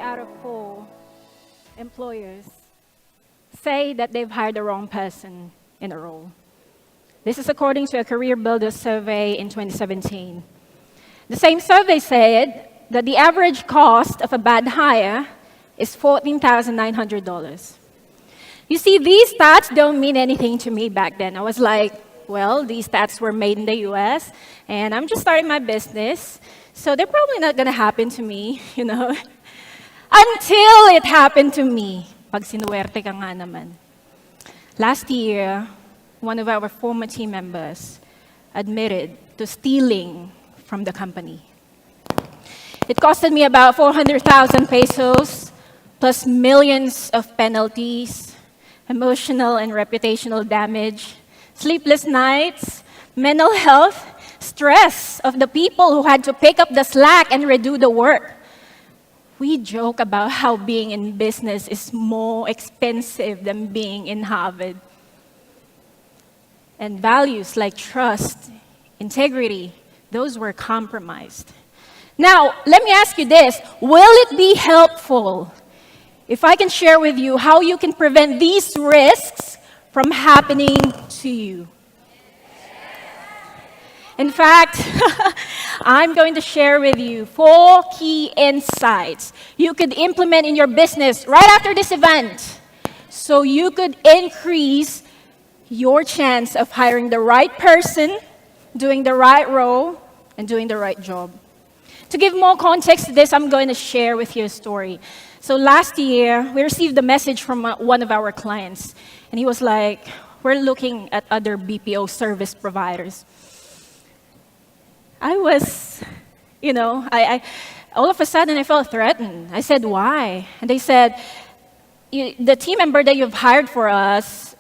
out of 4 employers say that they've hired the wrong person in a role. This is according to a Career Builder survey in 2017. The same survey said that the average cost of a bad hire is $14,900. You see, these stats don't mean anything to me back then. I was like, well, these stats were made in the US, and I'm just starting my business, so they're probably not gonna happen to me, you know? Until it happened to me. Pag sinuwerte ka nga naman. Last year, one of our former team members admitted to stealing from the company. It costed me about 400,000 pesos, plus millions of penalties, emotional and reputational damage, sleepless nights, mental health, stress of the people who had to pick up the slack and redo the work. We joke about how being in business is more expensive than being in Harvard. And values like trust, integrity, those were compromised. Now, let me ask you this. Will it be helpful if I can share with you how you can prevent these risks from happening to you? In fact, I'm going to share with you 4 key insights you could implement in your business right after this event so you could increase your chance of hiring the right person, doing the right role, and doing the right job. To give more context to this, I'm going to share with you a story. So last year, we received a message from one of our clients, and he was like, we're looking at other BPO service providers. I was, all of a sudden I felt threatened. I said, why? And they said, the team member that you've hired for us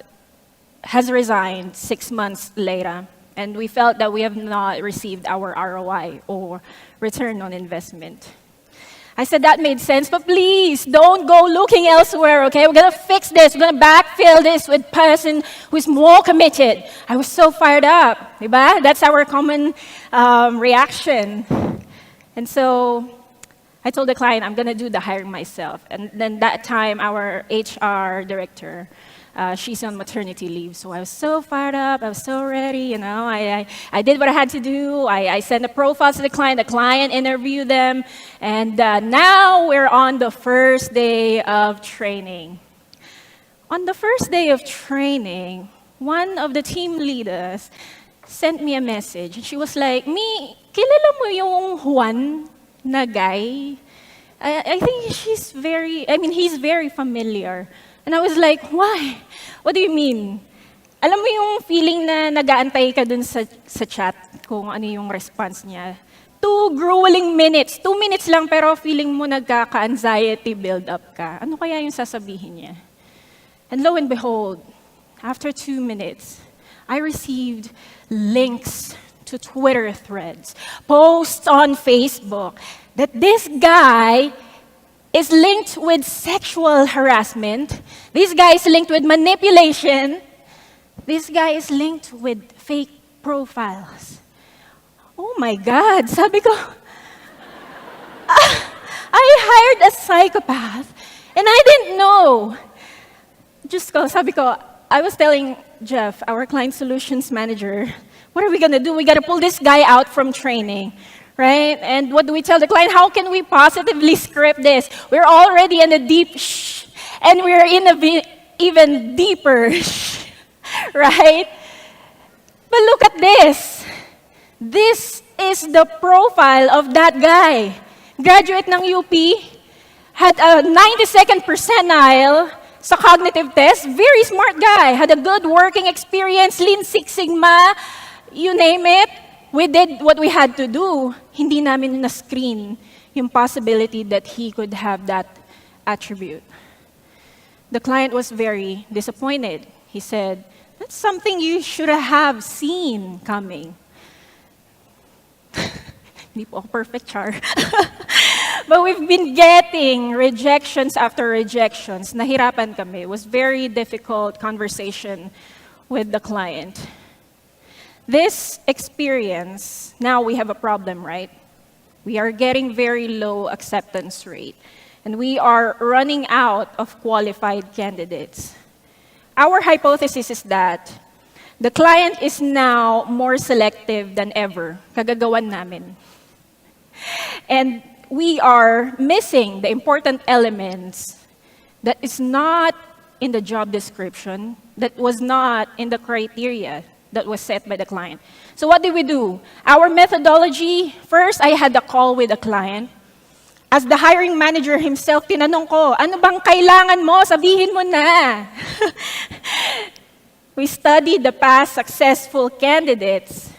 has resigned 6 months later, and we felt that we have not received our ROI or return on investment. I said, that made sense, but please don't go looking elsewhere, okay? We're gonna fix this. We're gonna backfill this with person who's more committed. I was so fired up, diba? That's our common reaction. And so I told the client, I'm gonna do the hiring myself. And then that time, our HR director, she's on maternity leave, so I was so fired up, I was so ready, I did what I had to do, I sent the profiles to the client interviewed them, and now we're on the first day of training. On the first day of training, one of the team leaders sent me a message. She was like, kilala mo yung Juan na guy? I think he's very familiar. And I was like, why? What do you mean? Alam mo yung feeling na nag-aantay ka dun sa chat kung ano yung response niya? 2 grueling minutes. 2 minutes lang pero feeling mo nagkaka-anxiety build-up ka. Ano kaya yung sasabihin niya? And lo and behold, after 2 minutes, I received links to Twitter threads, posts on Facebook, that this guy is linked with sexual harassment. This guy is linked with manipulation. This guy is linked with fake profiles. Oh my God, sabi ko, I hired a psychopath and I didn't know. Sabi ko, I was telling Jeff, our client solutions manager, what are we gonna do? We gotta pull this guy out from training. Right? And what do we tell the client? How can we positively script this? We're already in a deep and we're in a even deeper right? But look at this. This is the profile of that guy. Graduate ng UP, had a 92nd percentile sa cognitive test, very smart guy, had a good working experience, Lean Six Sigma, you name it. We did what we had to do. Hindi namin na-screen yung possibility that he could have that attribute. The client was very disappointed. He said, that's something you should have seen coming. Hindi po ako perfect, Char. But we've been getting rejections after rejections. Nahirapan kami. It was very difficult conversation with the client. This experience, now we have a problem, right? We are getting very low acceptance rate. and we are running out of qualified candidates. Our hypothesis is that the client is now more selective than ever, kagagawan namin. And we are missing the important elements that is not in the job description, that was not in the criteria that was set by the client. So what did we do? Our methodology, first I had a call with the client. As the hiring manager himself, tinanong ko, ano bang kailangan mo? Sabihin mo na. We studied the past successful candidates.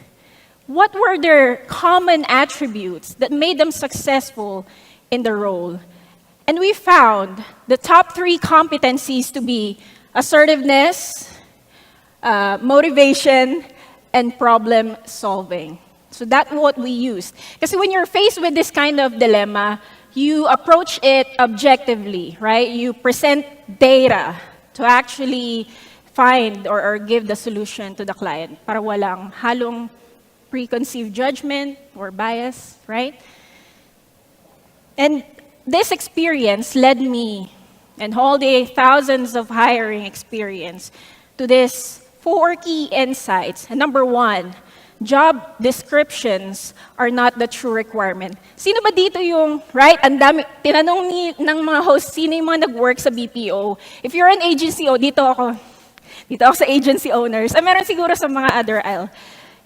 What were their common attributes that made them successful in the role? And we found the top 3 competencies to be assertiveness, motivation, and problem solving. So that's what we used. Because when you're faced with this kind of dilemma, you approach it objectively, right? You present data to actually find or give the solution to the client para walang halong preconceived judgment or bias, right? And this experience led me, and all the thousands of hiring experience, to these 4 key insights. And number 1, job descriptions are not the true requirement. Sino ba dito yung, right, ang dami, tinanong ng mga hosts, sino yung mga nag-work sa BPO? If you're an agency, dito ako sa agency owners. Meron siguro sa mga other aisle.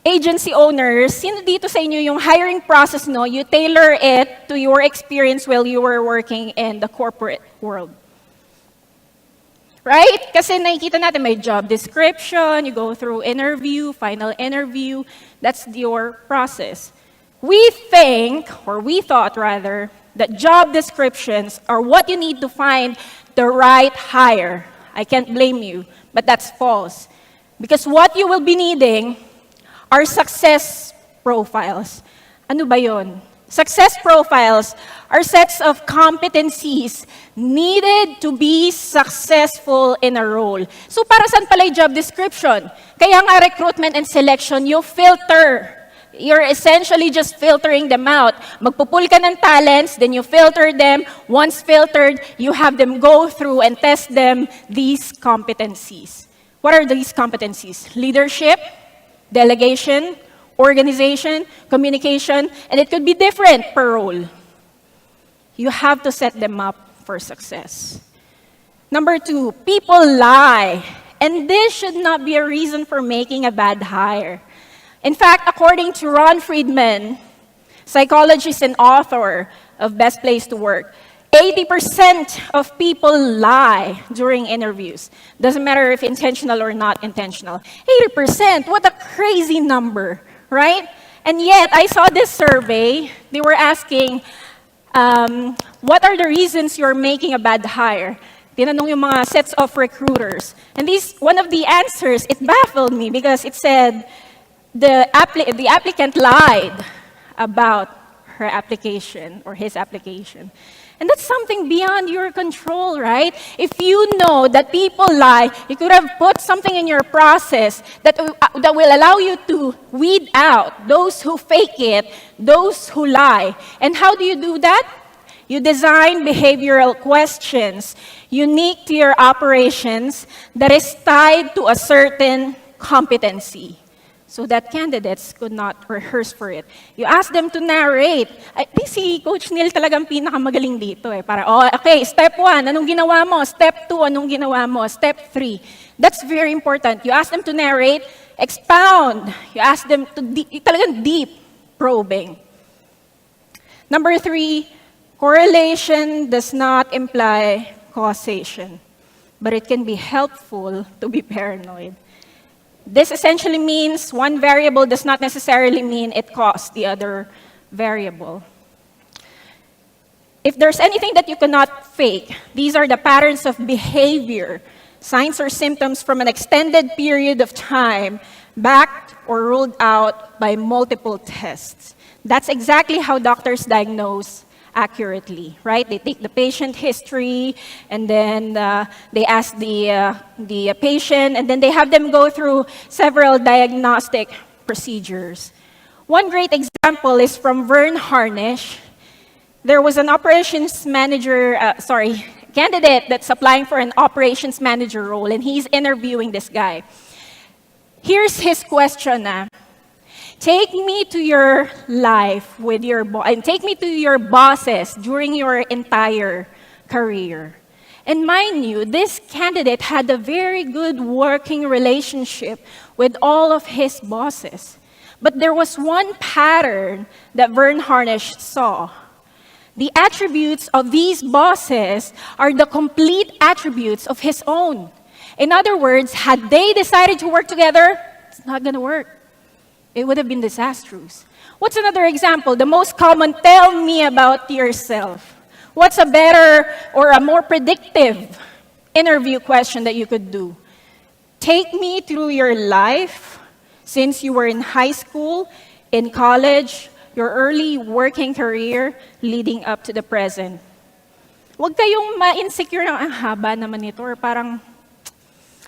Agency owners, sino dito sa inyo yung hiring process, no, you tailor it to your experience while you were working in the corporate world? Right? Kasi nakikita natin may job description, you go through interview, final interview, that's your process. We thought rather, that job descriptions are what you need to find the right hire. I can't blame you, but that's false. Because what you will be needing are success profiles. Ano ba yun? Success profiles are sets of competencies needed to be successful in a role. So para saan pala yung job description? Kaya nga recruitment and selection, you filter. You're essentially just filtering them out. Magpupul ka ng talents, then you filter them. Once filtered, you have them go through and test them, these competencies. What are these competencies? Leadership, delegation, organization, communication, and it could be different per role. You have to set them up for success. Number 2, people lie. And this should not be a reason for making a bad hire. In fact, according to Ron Friedman, psychologist and author of Best Place to Work, 80% of people lie during interviews. Doesn't matter if intentional or not intentional. 80%, what a crazy number, right? And yet, I saw this survey. They were asking, what are the reasons you're making a bad hire? Tinanong yung mga sets of recruiters. And one of the answers, it baffled me because it said the applicant lied about her application or his application. And that's something beyond your control, right? If you know that people lie, you could have put something in your process that will allow you to weed out those who fake it, those who lie. And how do you do that? You design behavioral questions unique to your operations that is tied to a certain competency, so that candidates could not rehearse for it. You ask them to narrate. Si Coach Neil talagang pinakamagaling dito eh. Para, okay, step 1, anong ginawa mo? Step 2, anong ginawa mo? Step 3. That's very important. You ask them to narrate, expound. You ask them to, talagang deep probing. Number 3, correlation does not imply causation, but it can be helpful to be paranoid. This essentially means one variable does not necessarily mean it caused the other variable. If there's anything that you cannot fake, these are the patterns of behavior, signs or symptoms from an extended period of time, backed or ruled out by multiple tests. That's exactly how doctors diagnose accurately, right? They take the patient history, and then they ask the patient, and then they have them go through several diagnostic procedures. One great example is from Vern Harnish. there was an operations manager, candidate that's applying for an operations manager role, and he's interviewing this guy. Here's his question. Take me to your life with your and take me to your bosses during your entire career. And mind you, this candidate had a very good working relationship with all of his bosses. But there was one pattern that Vern Harnish saw. The attributes of these bosses are the complete attributes of his own. In other words, had they decided to work together, it's not going to work. It would have been disastrous. What's another example? The most common, tell me about yourself. What's a better or a more predictive interview question that you could do? Take me through your life since you were in high school, in college, your early working career, leading up to the present. Huwag kayong ma-insecure ng, haba naman ito, or parang,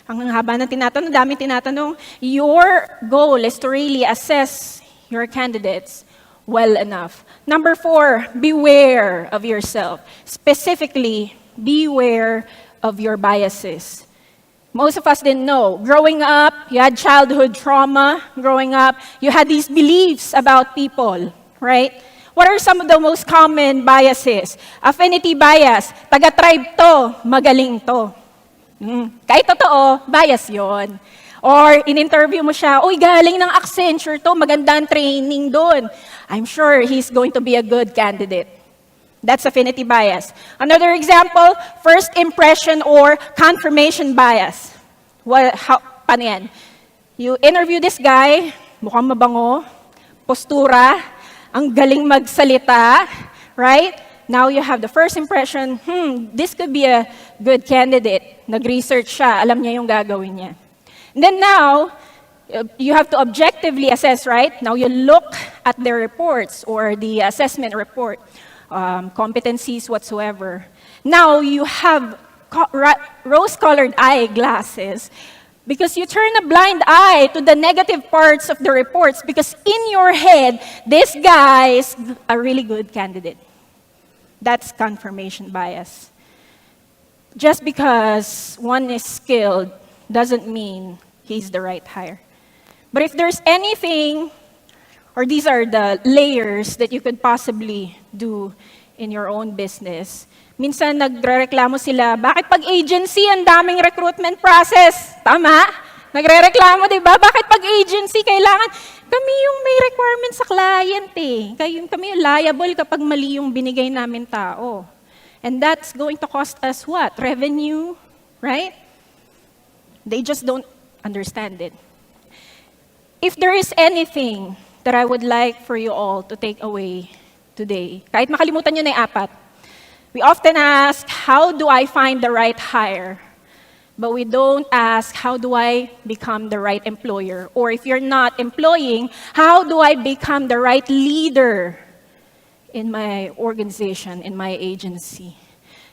ang haba ng tinatanong, daming tinatanong. Your goal is to really assess your candidates well enough. Number 4, beware of yourself. Specifically, beware of your biases. Most of us didn't know. Growing up, you had childhood trauma. Growing up, you had these beliefs about people, right? What are some of the most common biases? Affinity bias. Taga-tribe to, magaling to. Kahit totoo, bias yon. Or in-interview mo siya, uy, galing ng Accenture to, magandang training doon. I'm sure he's going to be a good candidate. That's affinity bias. Another example, first impression or confirmation bias. Paano yan? You interview this guy, mukhang mabango, postura, ang galing magsalita, right? Now you have the first impression, this could be a good candidate. Nag-research siya, alam niya yung gagawin niya. And then now, you have to objectively assess, right? Now you look at the reports or the assessment report, competencies whatsoever. Now you have rose-colored eyeglasses because you turn a blind eye to the negative parts of the reports because in your head, this guy is a really good candidate. That's confirmation bias. Just because one is skilled doesn't mean he's the right hire. But if there's anything, or these are the layers that you could possibly do in your own business, minsan nagrereklamo sila, bakit pag agency ang daming recruitment process? Tama? Nagrereklamo, di ba? Bakit pag agency kailangan? Kami yung may requirement sa client eh. Kami yung liable kapag mali yung binigay namin tao. And that's going to cost us what? Revenue, right? They just don't understand it. If there is anything that I would like for you all to take away today, kahit makalimutan nyo na yung 4, we often ask, how do I find the right hire? But we don't ask, how do I become the right employer? Or if you're not employing, how do I become the right leader in my organization, in my agency?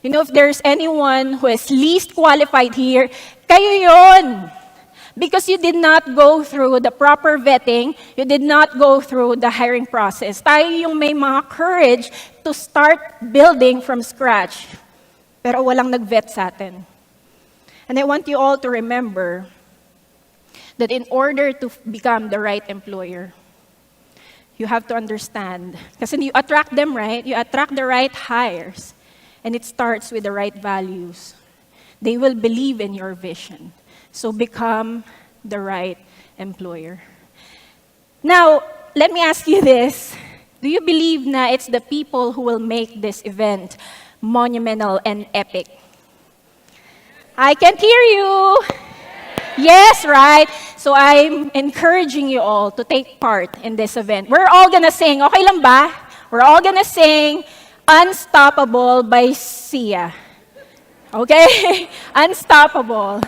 You know, if there's anyone who is least qualified here, kayo yun. Because you did not go through the proper vetting, you did not go through the hiring process. Tayo yung may mga courage to start building from scratch. Pero walang nag-vet sa atin. And I want you all to remember that in order to become the right employer, you have to understand, kasi you attract them, right? You attract the right hires. And it starts with the right values. They will believe in your vision. So become the right employer. Now, let me ask you this. Do you believe na it's the people who will make this event monumental and epic? I can't hear you. Yes, right? So I'm encouraging you all to take part in this event. We're all gonna sing. Okay lang ba? We're all gonna sing Unstoppable by Sia. Okay? Unstoppable.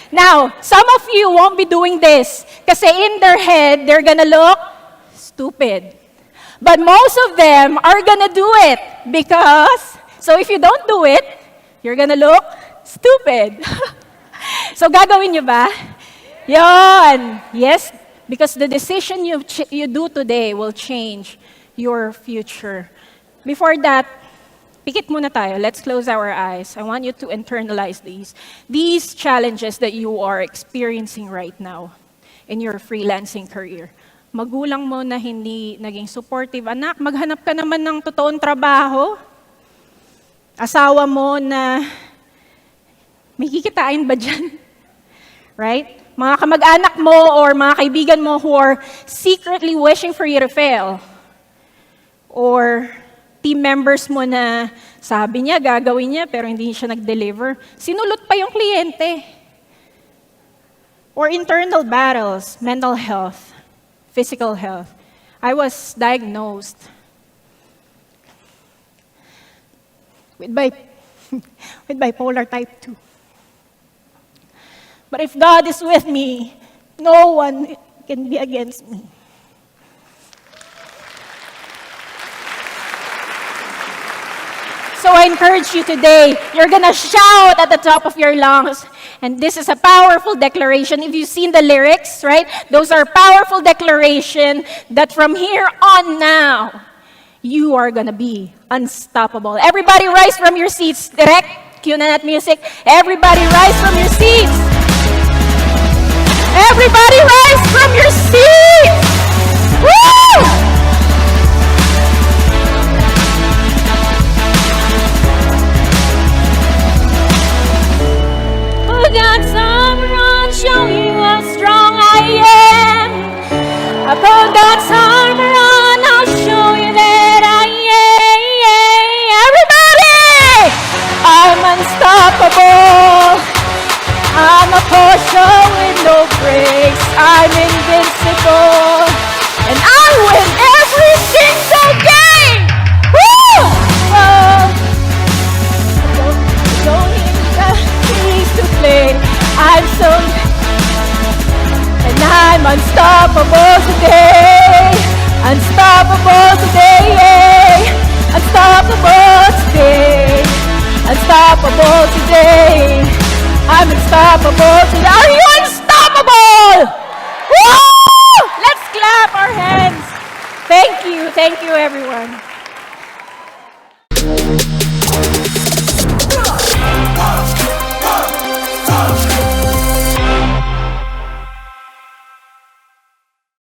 Now, some of you won't be doing this kasi in their head, they're gonna look stupid. But most of them are gonna do it because, so if you don't do it, you're gonna look stupid. So gagawin nyo ba? Yon. Yes, because the decision you do today will change your future. Before that, pikit muna tayo. Let's close our eyes. I want you to internalize these challenges that you are experiencing right now in your freelancing career. Magulang mo na hindi naging supportive. Anak, maghanap ka naman ng totoong trabaho. Asawa mo na may kikitain ba dyan? Right? Mga kamag-anak mo or mga kaibigan mo who are secretly wishing for you to fail. Or team members mo na sabi niya, gagawin niya, pero hindi siya nag-deliver. Sinulot pa yung kliyente. Or internal battles, mental health, physical health. I was diagnosed with bipolar type 2. But if God is with me, no one can be against me. So I encourage you today, you're gonna shout at the top of your lungs. And this is a powerful declaration. If you've seen the lyrics, right? Those are powerful declaration that from here on now, you are gonna be unstoppable. Everybody rise from your seats. Direct, cue na natin music. Everybody rise from your seats. Everybody rise from your seats. Woo! God's arm around, show you how strong I am. I put God's arm around, I'll show you that I am. Everybody! I'm unstoppable. I'm a Porsche with no brakes. I'm invincible. And I win every single game! Woo! Oh. Don't need keys to play. I'm unstoppable today. Unstoppable today. Unstoppable today. Unstoppable today. I'm unstoppable today. Are you unstoppable? Woo! Let's clap our hands. Thank you everyone.